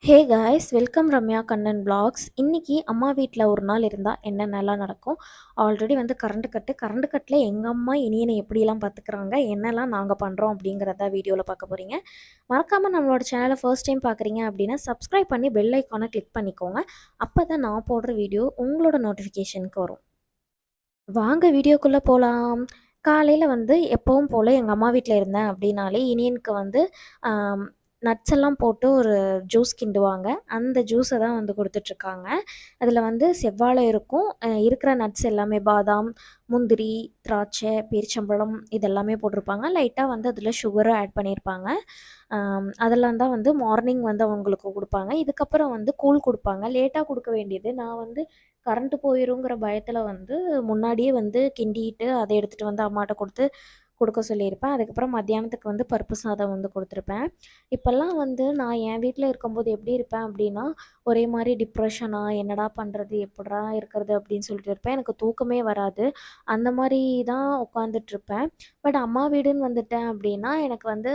Hey guys, welcome Ramya Kannan vlogs. இன்னைக்கு அம்மா வீட்டில் ஒரு நாள் இருந்தால் என்னென்னலாம் நடக்கும். ஆல்ரெடி வந்து கரண்ட் கட்டில் எங்கள் அம்மா இனியனை எப்படிலாம் பார்த்துக்கிறாங்க, என்னெல்லாம் நாங்கள் பண்ணுறோம் அப்படிங்கிறத வீடியோவில் பார்க்க போகிறீங்க. மறக்காமல் நம்மளோட சேனலை ஃபர்ஸ்ட் டைம் பார்க்குறீங்க அப்படின்னா சப்ஸ்கிரைப் பண்ணி பெல் ஐக்கானை கிளிக் பண்ணிக்கோங்க. அப்போ தான் நான் போடுற வீடியோ உங்களோட நோட்டிஃபிகேஷனுக்கு வரும். வாங்க வீடியோக்குள்ளே போகலாம். காலையில் வந்து எப்பவும் போல் எங்கள் அம்மா வீட்டில் இருந்தேன் அப்படின்னாலே இனியனுக்கு வந்து நட்ஸ் எல்லாம் போட்டு ஒரு ஜூஸ் கிண்டுவாங்க. அந்த ஜூஸை தான் வந்து கொடுத்துட்ருக்காங்க. அதில் வந்து செவ்வாழை இருக்கும், இருக்கிற நட்ஸ் எல்லாமே பாதாம், முந்திரி, திராட்சை, பேரிச்சம்பழம் இதெல்லாமே போட்டிருப்பாங்க. லைட்டாக வந்து அதில் சுகரும் ஆட் பண்ணியிருப்பாங்க. அதெல்லாம் தான் வந்து மார்னிங் வந்து அவங்களுக்கு கொடுப்பாங்க. இதுக்கப்புறம் வந்து கூழ் கொடுப்பாங்க. லேட்டாக கொடுக்க வேண்டியது, நான் வந்து கரண்ட்டு போயிருங்கிற பயத்தில் வந்து முன்னாடியே வந்து கிண்டிட்டு அதை எடுத்துகிட்டு வந்து அம்மாட்ட கொடுக்க சொல்லியிருப்பேன். அதுக்கப்புறம் மத்தியானத்துக்கு வந்து பருப்பு சாதம் வந்து கொடுத்துருப்பேன். இப்போல்லாம் வந்து நான் என் வீட்டில் இருக்கும்போது எப்படி இருப்பேன் அப்படின்னா, ஒரே மாதிரி டிப்ரெஷனாக என்னடா பண்ணுறது, எப்படிடா இருக்கிறது அப்படின்னு சொல்லிட்டு இருப்பேன். எனக்கு தூக்கமே வராது. அந்த மாதிரி தான் உட்காந்துட்ருப்பேன். பட் அம்மா வீடுன்னு வந்துட்டேன் அப்படின்னா எனக்கு வந்து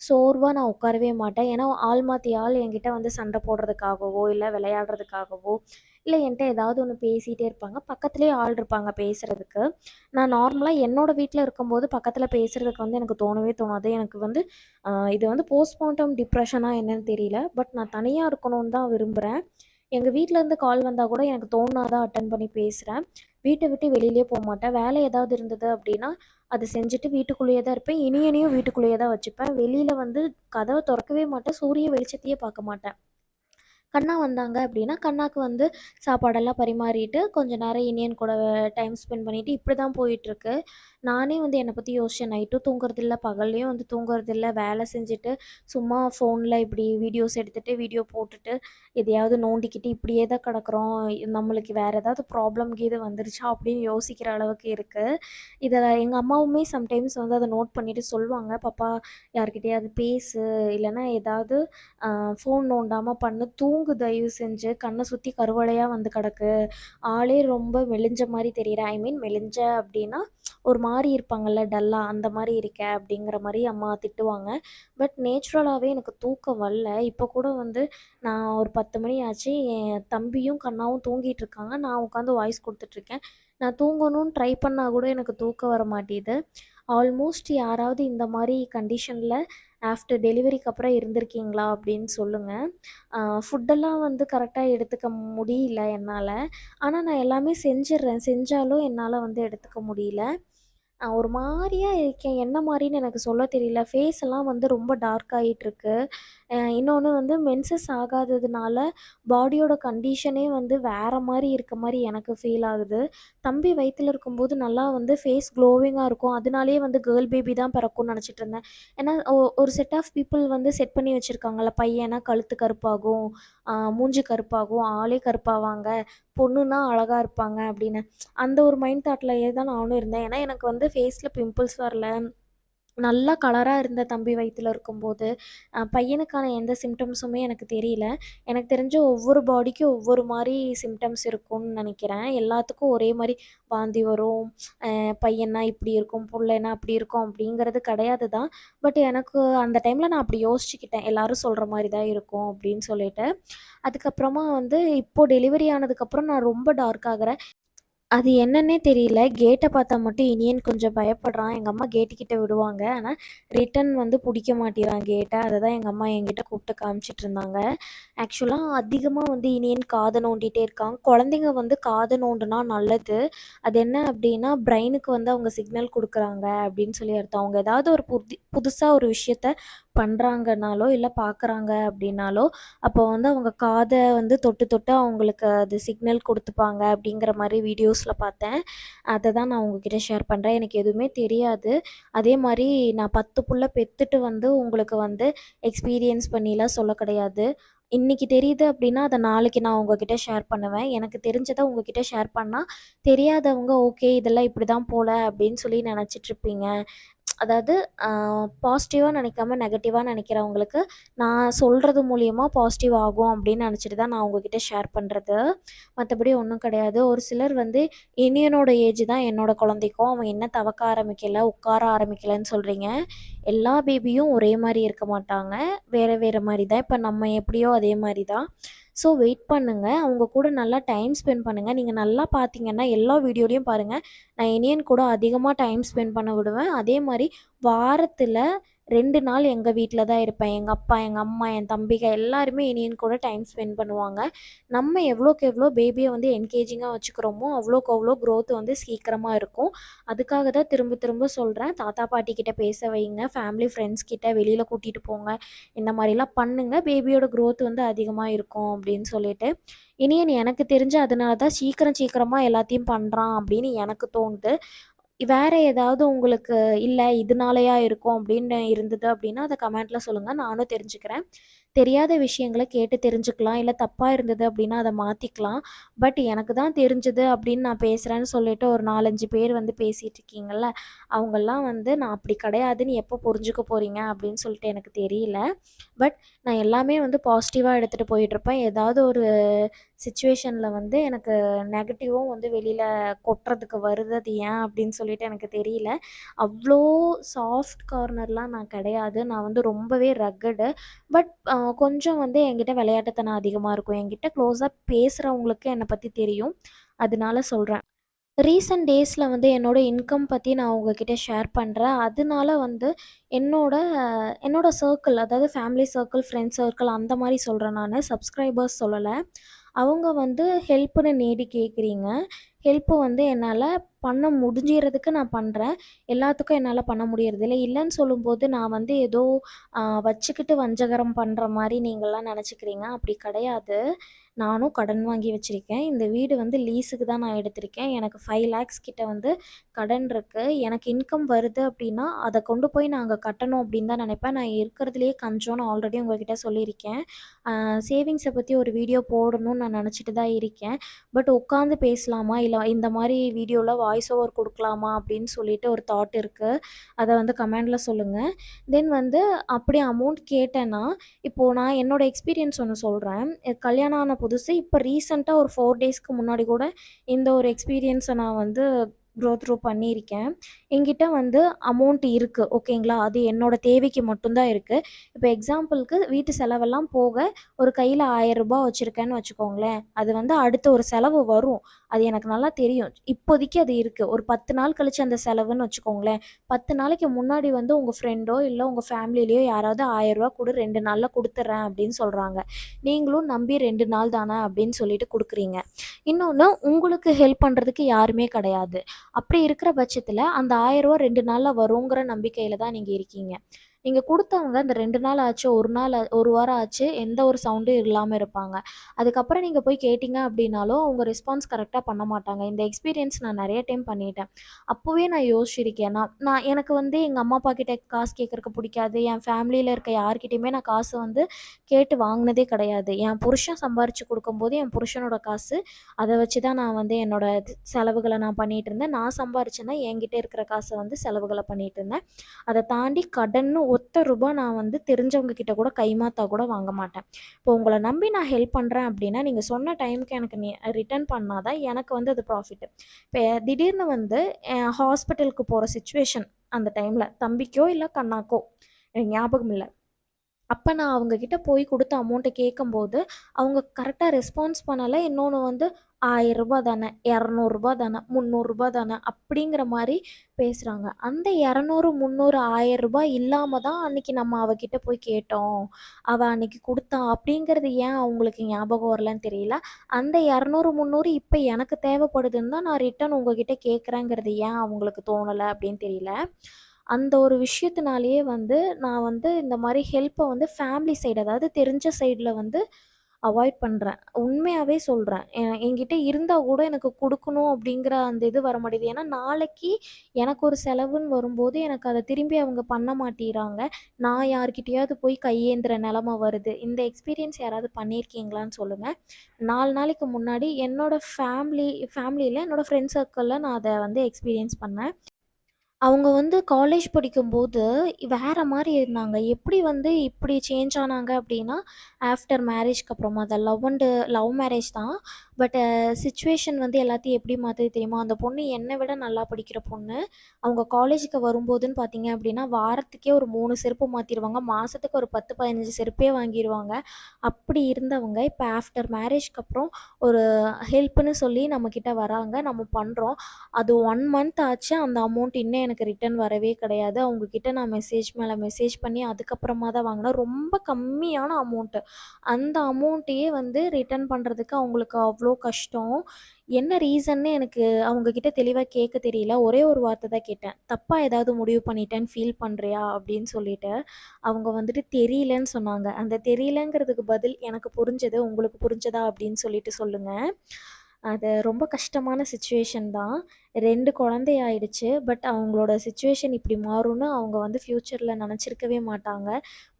சோர்வாக நான் உட்காரவே மாட்டேன். ஏன்னா ஆள் மாற்றி ஆள் என்கிட்ட வந்து சண்டை போடுறதுக்காகவோ இல்லை விளையாடுறதுக்காகவோ இல்லை என்கிட்ட ஏதாவது ஒன்று பேசிகிட்டே இருப்பாங்க. பக்கத்துலேயே ஆள் இருப்பாங்க பேசுகிறதுக்கு. நான் நார்மலாக என்னோடய வீட்டில் இருக்கும்போது பக்கத்தில் பேசுகிறதுக்கு வந்து எனக்கு தோணவே தோணாது. எனக்கு வந்து இது வந்து போஸ்ட்மார்ட்டம் டிப்ரெஷனா என்னன்னு தெரியல. பட் நான் தனியாக இருக்கணும்னு தான் விரும்புகிறேன். எங்கள் வீட்டிலேருந்து கால் வந்தால் கூட எனக்கு தோணாதான் அட்டன் பண்ணி பேசுகிறேன். வீட்டை விட்டு வெளியிலே போக மாட்டேன். வேலை ஏதாவது இருந்தது அப்படின்னா அதை செஞ்சுட்டு வீட்டுக்குள்ளேயே தான் இருப்பேன். இனியனையும் வீட்டுக்குள்ளேயே தான் வச்சுப்பேன். வெளியில் வந்து கதவை திறக்கவே மாட்டேன். சூரிய வெளிச்சத்தையே பார்க்க மாட்டேன். கண்ணா வந்தாங்க அப்படின்னா கண்ணாக்கு வந்து சாப்பாடெல்லாம் பரிமாறிட்டு கொஞ்சம் நேரம் இனியன் கூட டைம் ஸ்பெண்ட் பண்ணிவிட்டு இப்படி தான் போயிட்டுருக்கு. நானே வந்து என்னை பற்றி யோசிச்சேன். நைட்டும் தூங்குறதில்ல, பகல்லையும் வந்து தூங்குறதில்ல, வேலை செஞ்சுட்டு சும்மா ஃபோனில் இப்படி வீடியோஸ் எடுத்துகிட்டு வீடியோ போட்டுட்டு எதையாவது நோண்டிக்கிட்டு இப்படியே தான் கிடக்குறோம். நம்மளுக்கு வேறு ஏதாவது ப்ராப்ளம் கீது வந்துருச்சா அப்படின்னு யோசிக்கிற அளவுக்கு இருக்குது. இதை எங்கள் அம்மாவுமே சம்டைம்ஸ் வந்து அதை நோட் பண்ணிவிட்டு சொல்லுவாங்க, பாப்பா யார்கிட்டயாவது பேசு, இல்லைன்னா ஏதாவது ஃபோன் நோண்டாமல் பண்ணு, தூங்கு தயவு செஞ்சு, கண்ணை சுற்றி கருவளையாக வந்து கிடக்கு, ஆளே ரொம்ப மெலிஞ்ச மாதிரி தெரிகிற, ஐ மீன் மெலிஞ்ச அப்படின்னா ஒரு மாதிரி இருப்பாங்கள்ல டல்லாக, அந்த மாதிரி இருக்க அப்படிங்கிற மாதிரி அம்மா திட்டுவாங்க. பட் நேச்சுரலாகவே எனக்கு தூக்கம் வரல. இப்போ கூட வந்து நான் ஒரு 10 மணி ஆச்சு, என் தம்பியும் கண்ணாவும் தூங்கிட்டு இருக்காங்க, நான் உட்காந்து வாய்ஸ் கொடுத்துட்ருக்கேன். நான் தூங்கணும்னு ட்ரை பண்ணால் கூட எனக்கு தூக்கம் வர மாட்டேது. ஆல்மோஸ்ட் யாராவது இந்த மாதிரி கண்டிஷனில் ஆஃப்டர் டெலிவரிக்கு அப்புறம் இருந்திருக்கீங்களா அப்படின்னு சொல்லுங்கள். ஃபுட்டெல்லாம் வந்து கரெக்டாக எடுத்துக்க முடியல என்னால். ஆனால் நான் எல்லாமே செஞ்சிடுறேன். செஞ்சாலும் என்னால் வந்து எடுத்துக்க முடியல. ஒரு மாதிரியா இருக்கேன். என்ன மாரின்னு எனக்கு சொல்ல தெரியல. ஃபேஸ் எல்லாம் வந்து ரொம்ப டார்க் ஆகிட்டுருக்கு. இன்னொன்று வந்து மென்சஸ் ஆகாததுனால பாடியோட கண்டிஷனே வந்து வேறு மாதிரி இருக்க மாதிரி எனக்கு ஃபீல் ஆகுது. தம்பி வயிற்றில் இருக்கும்போது நல்லா வந்து ஃபேஸ் க்ளோவிங்காக இருக்கும். அதனாலேயே வந்து கேர்ள் பேபி தான் பிறக்கும்னு நினச்சிட்டு இருந்தேன். ஏன்னா ஒரு செட் ஆஃப் பீப்புள் வந்து செட் பண்ணி வச்சுருக்காங்கல்ல, பையனா கழுத்து கருப்பாகும், மூஞ்சி கருப்பாகும், ஆளே கருப்பாவாங்க, பொண்ணுன்னா அழகாக இருப்பாங்க அப்படின்னு. அந்த ஒரு மைண்ட் தாட்லயே தான் நானும் இருந்தேன். ஏன்னா எனக்கு வந்து ஃபேஸில் பிம்பிள்ஸ் வரல. நல்லா கலராக இருந்த தம்பி வயிற்றில் இருக்கும்போது பையனுக்கான எந்த சிம்டம்ஸுமே எனக்கு தெரியல. எனக்கு தெரிஞ்ச ஒவ்வொரு பாடிக்கும் ஒவ்வொரு மாதிரி சிம்டம்ஸ் இருக்கும்னு நினைக்கிறேன். எல்லாத்துக்கும் ஒரே மாதிரி வாந்தி வரும், பையனா இப்படி இருக்கும், பிள்ளைனா அப்படி இருக்கும் அப்படிங்கிறது கிடையாது தான். பட் எனக்கு அந்த டைமில் நான் அப்படி யோசிச்சுக்கிட்டேன், எல்லோரும் சொல்கிற மாதிரி தான் இருக்கும் அப்படின்னு சொல்லிட்டு. அதுக்கப்புறமா வந்து இப்போது டெலிவரி ஆனதுக்கப்புறம் நான் ரொம்ப டார்க் ஆகிறேன். அது என்னன்னே தெரியல. கேட்ட பார்த்தா மட்டும் இனியன் கொஞ்சம் பயப்படுறான். எங்கள் அம்மா கேட்டுக்கிட்ட விடுவாங்க. ஆனால் ரிட்டன் வந்து பிடிக்க மாட்டேங்கிறான் கேட்ட. அதை தான் எங்கள் அம்மா என்கிட்ட கூப்பிட்டு காமிச்சிட்ருந்தாங்க. ஆக்சுவலாக அதிகமாக வந்து இனியன் காதை நோண்டிகிட்டே இருக்கான். குழந்தைங்க வந்து காதை நோண்டுனா நல்லது. அது என்ன அப்படின்னா பிரெயினுக்கு வந்து அவங்க சிக்னல் கொடுக்குறாங்க அப்படின்னு சொல்லி அர்த்தம். அவங்க ஏதாவது ஒரு புதுசாக ஒரு விஷயத்த பண்ணுறாங்கனாலோ இல்லை பார்க்குறாங்க அப்படின்னாலோ அப்போ வந்து அவங்க காதை வந்து தொட்டு தொட்டு அவங்களுக்கு அது சிக்னல் கொடுத்துப்பாங்க அப்படிங்கிற மாதிரி வீடியோஸில் பார்த்தேன். அதை தான் நான் உங்ககிட்ட ஷேர் பண்ணுறேன். எனக்கு எதுவுமே தெரியாது. அதே மாதிரி நான் 10 புள்ள பெற்றுட்டு வந்து உங்களுக்கு வந்து எக்ஸ்பீரியன்ஸ் பண்ணிலாம் சொல்ல கிடையாது. இன்றைக்கி தெரியுது அப்படின்னா அதை நாளைக்கு நான் உங்ககிட்ட ஷேர் பண்ணுவேன். எனக்கு தெரிஞ்சதை உங்ககிட்ட ஷேர் பண்ணால் தெரியாதவங்க ஓகே இதெல்லாம் இப்படி தான் போல் அப்படின்னு சொல்லி நினச்சிட்ருப்பீங்க. அதாவது பாசிட்டிவா நினைக்காம நெகட்டிவா நினைக்கிறவங்களுக்கு நான் சொல்கிறது மூலியமா பாசிட்டிவ் ஆகும் அப்படின்னு நினச்சிட்டு தான் நான் உங்ககிட்ட ஷேர் பண்ணுறது. மற்றபடி ஒன்றும் கிடையாது. ஒரு சிலர் வந்து இனியனோட ஏஜ் தான் என்னோட குழந்தைக்கும் அவன் இன்னும் தவக்க ஆரம்பிக்கல, உட்கார ஆரம்பிக்கலன்னு சொல்கிறீங்க. எல்லா பேபியும் ஒரே மாதிரி இருக்க மாட்டாங்க. வேறு வேறு மாதிரி தான். இப்போ நம்ம எப்படியோ அதே மாதிரி தான். ஸோ வெயிட் பண்ணுங்க. அவங்க கூட நல்லா டைம் ஸ்பெண்ட் பண்ணுங்க. நீங்க நல்லா பார்த்தீங்கன்னா, எல்லா வீடியோலயும் பாருங்க, நான் இனியன் கூட அதிகமா டைம் ஸ்பெண்ட் பண்ண விடுவேன். அதே மாரி வாரத்துல 2 நாள் எங்க வீட்ல தான் இருப்பேன். எங்க அப்பா, எங்க அம்மா, என் தம்பிக எல்லாருமே இனியன் கூட டைம் ஸ்பெண்ட் பண்ணுவாங்க. நம்ம எவ்வளோக்கு எவ்வளோ பேபிய வந்து என்கேஜிங்கா வச்சுக்கிறோமோ, அவ்வளோக்கு அவ்வளோ குரோத் வந்து சீக்கிரமா இருக்கும். அதுக்காக தான் திரும்ப திரும்ப சொல்றேன். தாத்தா, பாட்டி கிட்ட பேச வைங்க. ஃபேமிலி, ஃப்ரெண்ட்ஸ் கிட்ட வெளியில கூட்டிட்டு போங்க. இந்த மாரிலாம் பண்ணுங்க. பேபியோட குரோத் வந்து அதிகமா இருக்கும் அப்படின்னு சொல்லிட்டு. இனியன் எனக்கு தெரிஞ்சு அதனால தான் சீக்கிரம் சீக்கிரமா எல்லாத்தையும் பண்றான் அப்படின்னு எனக்கு தோணுது. வேற ஏதாவது உங்களுக்கு இல்ல இதனாலயா இருக்கும் அப்படின்னு இருந்தது அப்படின்னா, அத கமெண்ட்ல சொல்லுங்க. நானும் தெரிஞ்சுக்கிறேன். தெரியாத விஷயங்கள கேட்டு தெரிஞ்சுக்கலாம். இல்ல தப்பா இருந்தது அப்படின்னா அத மாத்திக்கலாம். பட் எனக்கு தான் தெரிஞ்சது அப்படின்னு நான் பேசுறேன்னு சொல்லிட்டு ஒரு 4, 5 பேர் வந்து பேசிட்டு இருக்கீங்கல்ல, அவங்கலாம் வந்து நான் அப்படி கிடையாதுன்னு எப்போ புரிஞ்சுக்க போறீங்க அப்படின்னு சொல்லிட்டு எனக்கு தெரியல. பட் நான் எல்லாமே வந்து பாசிட்டிவா எடுத்துட்டு போயிட்டுருப்பேன். ஏதாவது ஒரு சிச்சுவேஷன்ல வந்து எனக்கு நெகட்டிவும் வந்து வெளியில கொட்டுறதுக்கு வருது. அது ஏன் அப்படின்னு சொல்லிட்டு எனக்கு தெரியல. அவ்ளோ சாஃப்ட் கார்னர்லாம் நான் கிடையாது. நான் வந்து ரொம்பவே ரக்கடு. பட் கொஞ்சம் வந்து என்கிட்ட விளையாட்டுத்தனம் அதிகமா இருக்கும். என்கிட்ட க்ளோஸா பேசுறவங்களுக்கு என்ன பத்தி தெரியும். அதனால சொல்றேன். ரீசென்ட் டேஸில வந்து என்னோட இன்கம் பத்தி நான் உங்ககிட்ட ஷேர் பண்றேன். அதனால வந்து என்னோட என்னோட சர்க்கிள் அதாவது ஃபேமிலி சர்க்கிள், ஃப்ரெண்ட்ஸ் சர்க்கிள் அந்த மாரி சொல்றேன் நானு. சப்ஸ்கிரைபர்ஸ் சொல்லல. அவங்க வந்து ஹெல்ப்ன்னு நீடி கேட்குறீங்க. ஹெல்ப் வந்து என்னால பண்ண முடிஞ்சிறதுக்கு நான் பண்றேன். எல்லாத்துக்கும் என்னால பண்ண முடியறதில்ல. இல்லன்னு சொல்லும்போது நான் வந்து ஏதோ வச்சுக்கிட்டு வஞ்சகரம் பண்ற மாரி நீங்கலாம் நெனச்சுக்கிறீங்க. அப்படி கிடையாது. நானும் கடன் வாங்கி வச்சிருக்கேன். இந்த வீடு வந்து லீஸுக்கு தான் நான் எடுத்திருக்கேன். எனக்கு 5,00,000 கிட்ட வந்து கடன் இருக்கு. எனக்கு இன்கம் வருது அப்படின்னா, அத கொண்டு போய் நான் அங்க கட்டணும் அப்படின்னு தான் நெனைப்பேன். நான் இருக்கிறதுலயே கஞ்சோன்னு ஆல்ரெடி உங்ககிட்ட சொல்லியிருக்கேன். சேவிங்ஸ பத்தி ஒரு வீடியோ போடணும்னு நான் நெனச்சிட்டு தான் இருக்கேன். பட் உட்காந்து பேசலாமா? இல்ல இந்த மாரி வீடியோல வாய்ஸ் ஓவர் குடுக்கலாமா? அப்படின்னு சொல்லிட்டு ஒரு தாட் இருக்கு. அத வந்து கமெண்ட்ல சொல்லுங்க. தென் வந்து அப்படி அமௌண்ட் கேட்டேன்னா, இப்போ நான் என்னோட எக்ஸ்பீரியன்ஸ் ஒண்ணு சொல்றேன். கல்யாணம் ஆன புதுசு இப்ப ரீசென்ட்டா ஒரு 4 டேஸ்க்கு முன்னாடி கூட இந்த ஒரு எக்ஸ்பீரியன்ஸ நான் வந்து த்ரூ பண்ணியிருக்கேன். என்கிட்ட வந்து அமௌண்ட் இருக்கு. ஓகேங்களா? அது என்னோட தேவைக்கு மட்டும் தான் இருக்கு. இப்ப எக்ஸாம்பிள்க்கு வீட்டு செலவெல்லாம் போக ஒரு கையில ரூ. 1000 வச்சிருக்கேன்னு வச்சுக்கோங்களேன். அது வந்து அடுத்த ஒரு செலவு வரும். அது எனக்கு நல்லா தெரியும். இப்போதைக்கு அது இருக்கு. ஒரு 10 நாள் கழிச்சு அந்த செலவுன்னு வச்சுக்கோங்களேன். 10 நாளைக்கு முன்னாடி வந்து உங்க ஃப்ரெண்டோ, இல்ல உங்க ஃபேமிலிலயோ யாராவது ரூ. 1000 குடு 2 நாள்ல குடுத்துர்றேன் அப்படின்னு சொல்றாங்க. நீங்களும் நம்பி 2 நாள் தானே அப்படின்னு சொல்லிட்டு குடுக்குறீங்க. இன்னொன்னு உங்களுக்கு ஹெல்ப் பண்றதுக்கு யாருமே கிடையாது. அப்படி இருக்கிற பட்சத்தில அந்த ரூ. 1000 2 நாள்ல வருங்கிற நம்பிக்கையில தான் நீங்க இருக்கீங்க. நீங்க குடுத்தவங்க அந்த 2 நாள் ஆச்சு, 1 நாள் 1 வாரம் ஆச்சு, எந்த ஒரு சவுண்டும் இல்லாம இருப்பாங்க. அதுக்கப்புறம் நீங்க போய் கேட்டீங்க அப்படின்னாலும், அவங்க ரெஸ்பான்ஸ் கரெக்ட்டா பண்ண மாட்டாங்க. இந்த எக்ஸ்பீரியன்ஸ் நான் நெறைய டைம் பண்ணிட்டேன். அப்பவே நான் யோசிச்சிருக்கேன். நான் நான் எனக்கு வந்து எங்க அம்மா, அப்பா கிட்ட காசு கேட்கறக்கு புடிக்காது. என் ஃபேமிலில இருக்க யார்கிட்டயுமே நான் காசு வந்து கேட்டு வாங்குனதே கிடையாது. என் புருஷன் சம்பாரிச்சு குடுக்கும்போது, என் புருஷனோட காசு அத வச்சு தான் நான் வந்து என்னோட செலவுகள நான் பண்ணிட்டுருந்தேன். நான் சம்பாரிச்சேன்னா என்கிட்ட இருக்கிற காச வந்து செலவுகள பண்ணிட்டுருந்தேன். அத தாண்டி கடன்னு ஒத்த ரூபா நான் வந்து தெரிஞ்சவங்க கிட்ட கூட கைமாத்தா கூட வாங்க மாட்டேன். இப்போ உங்கள நம்பி நான் ஹெல்ப் பண்றேன் அப்டின்னா, நீங்க சொன்ன டைம்க்கு எனக்கு ரிட்டர்ன் பண்ணா தான் எனக்கு வந்து அது ப்ராஃபிட். இப்ப திடீர்னு வந்து ஹாஸ்பிட்டலுக்கு போற சிச்சுவேஷன் அந்த டைம்ல தம்பிக்கோ, இல்ல கண்ணாக்கோ எனக்கு ஞாபகம் இல்ல. அப்ப நான் அவங்க கிட்ட போய் குடுத்த அமௌண்ட்ட கேட்கும்போது, அவங்க கரெக்ட்டா ரெஸ்பான்ஸ் பண்ணல. இன்னொன்னு வந்து ரூ. 1000 தானே, ரூ. 200 தானே, ரூ. 300 தானே அப்படிங்கிற மாரி பேசுறாங்க. அந்த 200, 300, ரூ. 1000 இல்லாம தான் அன்னைக்கு நம்ம அவ கிட்ட போய் கேட்டோம். அவ அன்னைக்கு குடுத்தா அப்படிங்கிறது ஏன் அவங்களுக்கு ஞாபகம் வரலன்னு தெரியல. அந்த 200, 300 இப்ப எனக்கு தேவைப்படுதுன்னு தான் நான் ரிட்டர்ன் உங்ககிட்ட கேட்குறேங்கிறது ஏன் அவங்களுக்கு தோணல அப்படின்னு தெரியல. அந்த ஒரு விஷயத்தினாலேயே வந்து நான் வந்து இந்த மாரி ஹெல்ப்ப வந்து ஃபேமிலி சைடு அதாவது தெரிஞ்ச சைடுல வந்து அவாய்ட் பண்றேன். உண்மையாவே சொல்றேன். என்கிட்ட இருந்தா கூட எனக்கு குடுக்கணும் அப்படிங்கிற அந்த இது வர மாட்டேங்குது. ஏன்னா நாளைக்கு எனக்கு ஒரு செலவுன்னு வரும்போது எனக்கு அத திரும்பி அவங்க பண்ண மாட்டேங்கிறாங்க. நான் யார்கிட்டயாவது போய் கையேந்துற நெலம வருது. இந்த எக்ஸ்பீரியன்ஸ் யாராவது பண்ணியிருக்கீங்களான்னு சொல்லுங்க. 4 நாளைக்கு முன்னாடி என்னோட ஃபேமிலில என்னோட ஃப்ரெண்ட் சர்க்கிள்ல நான் அத வந்து எக்ஸ்பீரியன்ஸ் பண்ணேன். அவங்க வந்து காலேஜ் படிக்கும்போது வேற மாரி இருந்தாங்க. எப்படி வந்து இப்படி சேஞ்ச் ஆனாங்க அப்படின்னா, ஆஃப்டர் மேரேஜ்க்கு அப்புறமா தான். லவ் மேரேஜ் தான். பட் சிச்சுவேஷன் வந்து எல்லாத்தையும் எப்படி மாத்துது தெரியுமா? அந்த பொண்ணு என்ன விட நல்லா படிக்கிற பொண்ணு. அவங்க காலேஜுக்கு வரும்போதுன்னு பார்த்தீங்க அப்படின்னா, வாரத்துக்கே ஒரு 3 செருப்பு மாத்திருவாங்க. மாசத்துக்கு ஒரு 10, 15 செருப்பே வாங்கிருவாங்க. அப்படி இருந்தவங்க, இப்ப ஆஃப்டர் மேரேஜ்க்கு அப்புறம் ஒரு ஹெல்ப்ன்னு சொல்லி நம்மகிட்ட வராங்க. நம்ம பண்றோம். அது 1 மந்த் ஆச்சு. அந்த அமௌண்ட் இன்னும் எனக்கு ரிட்டர்ன் வரவே கிடையாது. அவங்க கிட்ட நான் மெசேஜ் மேல மெசேஜ் பண்ணி அதுக்கப்புறமா தான் வாங்குனேன். ரொம்ப கம்மியான அமௌண்ட்டு. அந்த அமௌண்ட்டயே வந்து ரிட்டர்ன் பண்றதுக்கு அவங்களுக்கு அவ்ளோ கஷ்டம். என்ன ரீசன்னு எனக்கு அவங்க கிட்ட தெளிவா கேட்க தெரியல. ஒரே ஒரு வார்த்த தான் கேட்டேன். "தப்பா ஏதாவது முடிவு பண்ணிட்டேன்னு ஃபீல் பண்றியா?" அப்படின்னு சொல்லிட்டு. அவங்க வந்துட்டு தெரியலன்னு சொன்னாங்க. அந்த தெரியலங்கிறதுக்கு பதில் எனக்கு புரிஞ்சது. உங்களுக்கு புரிஞ்சதா அப்படின்னு சொல்லிட்டு சொல்லுங்க. அது ரொம்ப கஷ்டமான சிச்சுவேஷன் தான். 2 குழந்தை ஆயிடுச்சு. பட் அவங்களோட சிச்சுவேஷன் இப்படி மாறும்னு அவங்க வந்து ஃப்யூச்சர்ல நெனச்சிருக்கவே மாட்டாங்க.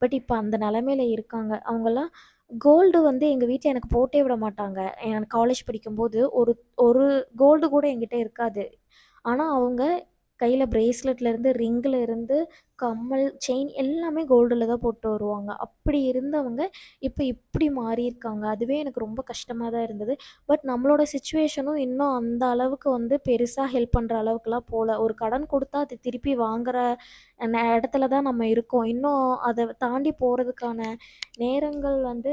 பட் இப்ப அந்த நெலைமையில இருக்காங்க. அவங்கலாம் கோல்டு வந்து எங்க வீட்ல எனக்கு போட்டே விட மாட்டாங்க. எனக்கு காலேஜ் படிக்கும்போது ஒரு ஒரு கோல்டு கூட என்கிட்ட இருக்காது. ஆனா, அவங்க கையில பிரேஸ்லெட்லேருந்து, ரிங்குல இருந்து, கம்மல், செயின் எல்லாமே கோல்டுல தான் போட்டு வருவாங்க. அப்படி இருந்தவங்க, இப்ப இப்படி மாறியிருக்காங்க. அதுவே எனக்கு ரொம்ப கஷ்டமா தான் இருந்தது. பட் நம்மளோட சிச்சுவேஷனும் இன்னும் அந்த அளவுக்கு வந்து பெருசா ஹெல்ப் பண்ற அளவுக்குலாம் போல. ஒரு கடன் குடுத்தா அது திருப்பி வாங்குற இடத்துல தான் நம்ம இருக்கோம். இன்னும் அத தாண்டி போறதுக்கான நேரங்கள் வந்து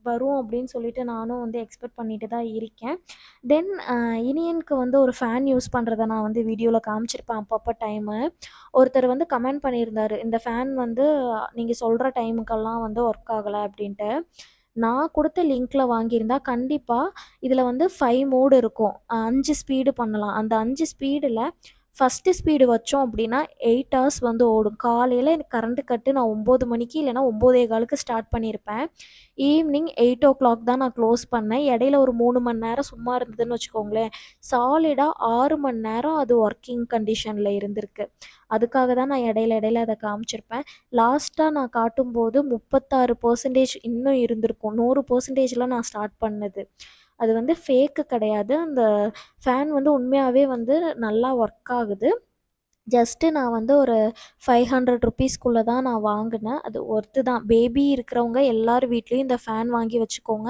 வரும் அப்படின்னு சொல்லிட்டு நானும் வந்து எக்ஸ்பெக்ட் பண்ணிட்டு தான் இருக்கேன். தென் இனியனுக்கு வந்து ஒரு ஃபேன் யூஸ் பண்றத நான் வந்து வீடியோல காமிச்சிருப்பேன் அப்பப்ப டைமு. ஒருத்தர் வந்து கமெண்ட் பண்ணியிருந்தாரு, "இந்த ஃபேன் வந்து நீங்க சொல்ற டைமுக்கெல்லாம் வந்து ஒர்க் ஆகல" அப்படின்ட்டு. நான் குடுத்த லிங்க்ல வாங்கியிருந்தா கண்டிப்பா இதில வந்து 5 மோடு இருக்கும். 5 ஸ்பீடு பண்ணலாம். அந்த 5 ஸ்பீடுல ஃபர்ஸ்ட்டு ஸ்பீடு வச்சோம் அப்படின்னா 8 ஹவர்ஸ் வந்து ஓடும். காலையில எனக்கு கரண்ட் கட்டு நான் 9 மணிக்கு இல்லன்னா 9:15க்கு ஸ்டார்ட் பண்ணியிருப்பேன். ஈவினிங் 8:00 தான் நான் க்ளோஸ் பண்ணேன். இடையில ஒரு 3 மணி நேரம் சும்மா இருந்ததுன்னு வச்சுக்கோங்களேன். சாலிடா 6 மணி நேரம் அது ஒர்க்கிங் கண்டிஷன்ல இருந்திருக்கு. அதுக்காக தான் நான் இடையில இடையில அத காமிச்சிருப்பேன். லாஸ்ட்டா நான் காட்டும்போது 36% இன்னும் இருந்திருக்கும். 100%ல நான் ஸ்டார்ட் பண்ணது. அது வந்து ஃபேக்கு கிடையாது. அந்த ஃபேன் வந்து உண்மையாவே வந்து நல்லா ஒர்க் ஆகுது. ஜஸ்ட்டு நான் வந்து ஒரு ₹500 தான் நான் வாங்குனேன். அது ஒர்த்து தான். பேபி இருக்கிறவங்க எல்லார் வீட்லயும் இந்த ஃபேன் வாங்கி வச்சுக்கோங்க.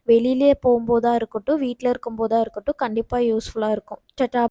வெளியிலே போம்போதா இருக்கட்டும், வீட்ல இருக்கும்போதா இருக்கட்டும், கண்டிப்பா யூஸ்ஃபுல்லா இருக்கும். டாட்டா.